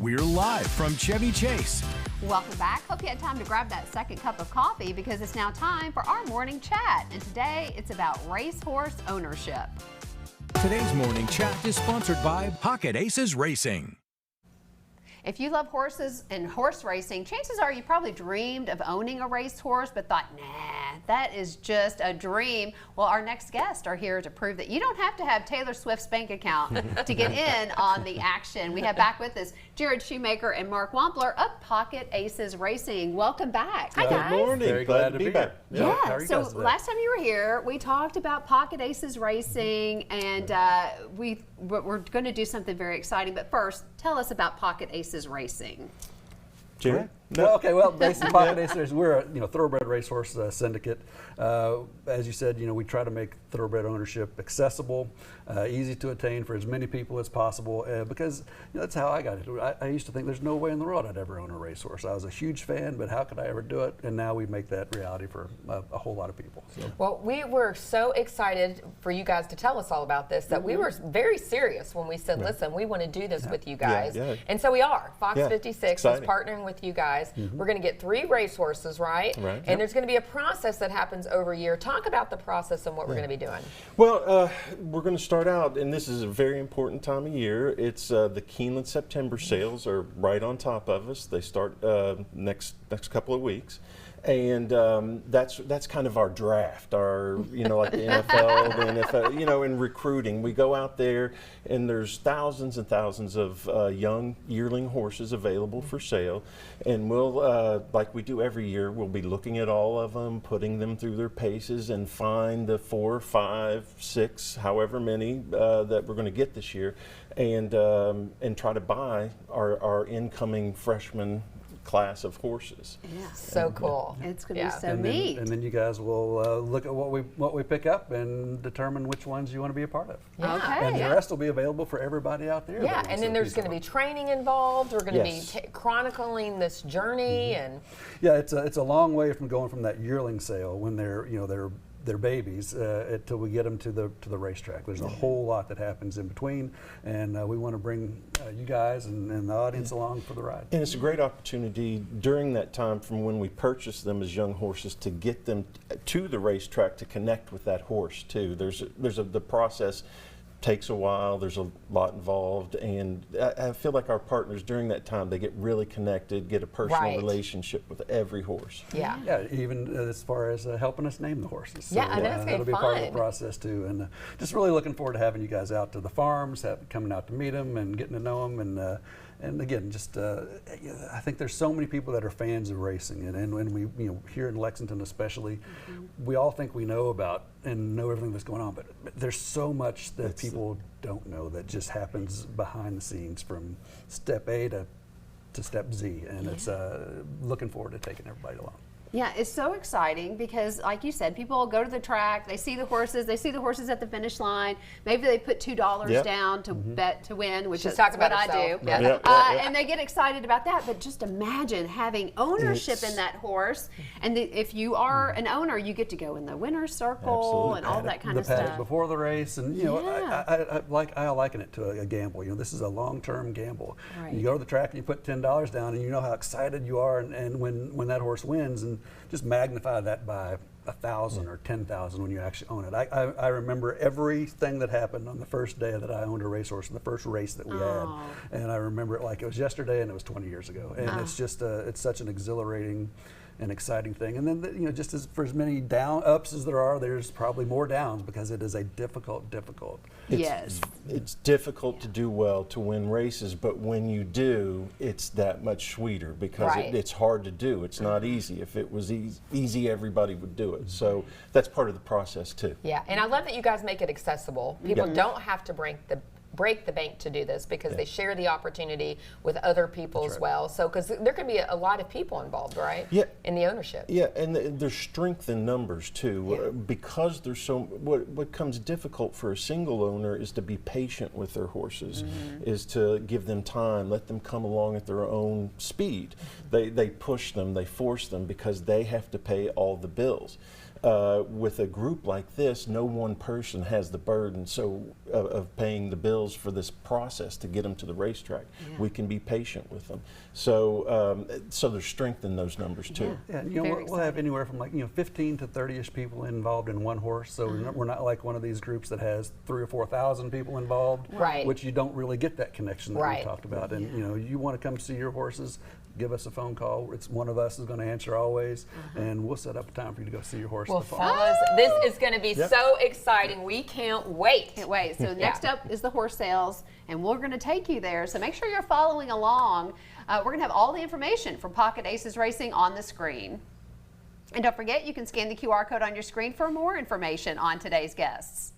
We're live from Chevy Chase. Welcome back. Hope you had time to grab that second cup of coffee because it's now time for our morning chat. And today it's about racehorse ownership. Today's morning chat is sponsored by Pocket Aces Racing. If you love horses and horse racing, chances are you probably dreamed of owning a racehorse but thought, nah, that is just a dream. Well, our next guests are here to prove that you don't have to have Taylor Swift's bank account to get in on the action. We have back with us Jared Shoemaker and Mark Wampler of Pocket Aces Racing. Welcome back. Hi, guys. Good morning. Very glad to be back. Yeah, so last time you were here, we talked about Pocket Aces Racing, and we're going to do something very exciting. But first, tell us about Pocket Aces Racing. Jared? Well, basically, Pocket Aces, we're a thoroughbred racehorse syndicate. As you said, we try to make thoroughbred ownership accessible, easy to attain for as many people as possible. Because that's how I got into it. I used to think there's no way in the world I'd ever own a racehorse. I was a huge fan, but how could I ever do it? And now we make that reality for a whole lot of people. So. Well, we were so excited for you guys to tell us all about this that we were very serious when we said, listen, we want to do this with you guys. And so we are. Fox 56 is partnering with you guys. We're going to get 3 racehorses, right? And there's going to be a process that happens over a year. Talk about the process and what we're going to be doing. Well, we're going to start out, and this is a very important time of year. It's the Keeneland September sales are right on top of us. They start next couple of weeks. And that's kind of our draft, our like the NFL, the NFL, in recruiting. We go out there, and there's thousands and thousands of young yearling horses available for sale, and we'll, like we do every year, we'll be looking at all of them, putting them through their paces, and find the 4, 5, 6, however many that we're going to get this year, and try to buy our incoming freshman class of horses. Yeah. So cool. It's going to be so neat. And then you guys will look at what we pick up and determine which ones you want to be a part of. Yeah. Okay. And the rest will be available for everybody out there. Yeah, and then there's going to be training involved. We're going to be chronicling this journey, and yeah, it's a long way from going from that yearling sale when they're they're babies till we get them to the racetrack. There's a whole lot that happens in between, and we want to bring you guys and the audience along for the ride. And it's a great opportunity during that time from when we purchase them as young horses to get them to the racetrack to connect with that horse too. The process takes a while, there's a lot involved, and I feel like our partners during that time, they get really connected, get a personal relationship with every horse. Yeah, even as far as helping us name the horses. So, yeah, I know it's that'll be part of the process too, and just really looking forward to having you guys out to the farms, coming out to meet them and getting to know them, and again, just I think there's so many people that are fans of racing, and when we, here in Lexington especially, we all think we know about and know everything that's going on, but there's so much that people don't know that just happens behind the scenes from step A to step Z, and it's looking forward to taking everybody along. Yeah, it's so exciting because, like you said, people go to the track, they see the horses at the finish line. Maybe they put $2 down to bet to win, which is what I do. And they get excited about that. But just imagine having ownership in that horse, and if you are an owner, you get to go in the winner's circle and all that kind of stuff. The paddock before the race, and I liken it to a gamble. This is a long-term gamble. Right. You go to the track and you put $10 down, and you know how excited you are, and when that horse wins, and just magnify that by 1,000 or 10,000 when you actually own it. I remember everything that happened on the first day that I owned a racehorse, in the first race that we had, and I remember it like it was yesterday, and it was 20 years ago. And it's just it's such an exhilarating and exciting thing. And then just for as many ups as there are, there's probably more downs because it is a difficult. It's difficult to do well, to win races, but when you do, it's that much sweeter because it's hard to do. It's not easy. If it was easy, everybody would do it. So that's part of the process too. Yeah, and I love that you guys make it accessible. People don't have to break the bank to do this because they share the opportunity with other people as well. So, because there could be a lot of people involved, right? Yeah. In the ownership. Yeah, and there's strength in numbers too. Because there's what comes difficult for a single owner is to be patient with their horses, is to give them time, let them come along at their own speed. They push them, they force them because they have to pay all the bills. With a group like this, no one person has the burden of paying the bills for this process to get them to the racetrack. Yeah. We can be patient with them. So so there's strength in those numbers too. Yeah, and we'll have anywhere from 15 to 30ish people involved in one horse. So we're not like one of these groups that has 3,000 or 4,000 people involved, right? Which you don't really get that connection that we talked about. And you want to come see your horses, give us a phone call. It's one of us is going to answer always, and we'll set up a time for you to go see your horse. Well, fellas, this is going to be so exciting. We can't wait. Can't wait. So next up is the horse sales, and we're going to take you there. So make sure you're following along. We're going to have all the information from Pocket Aces Racing on the screen. And don't forget, you can scan the QR code on your screen for more information on today's guests.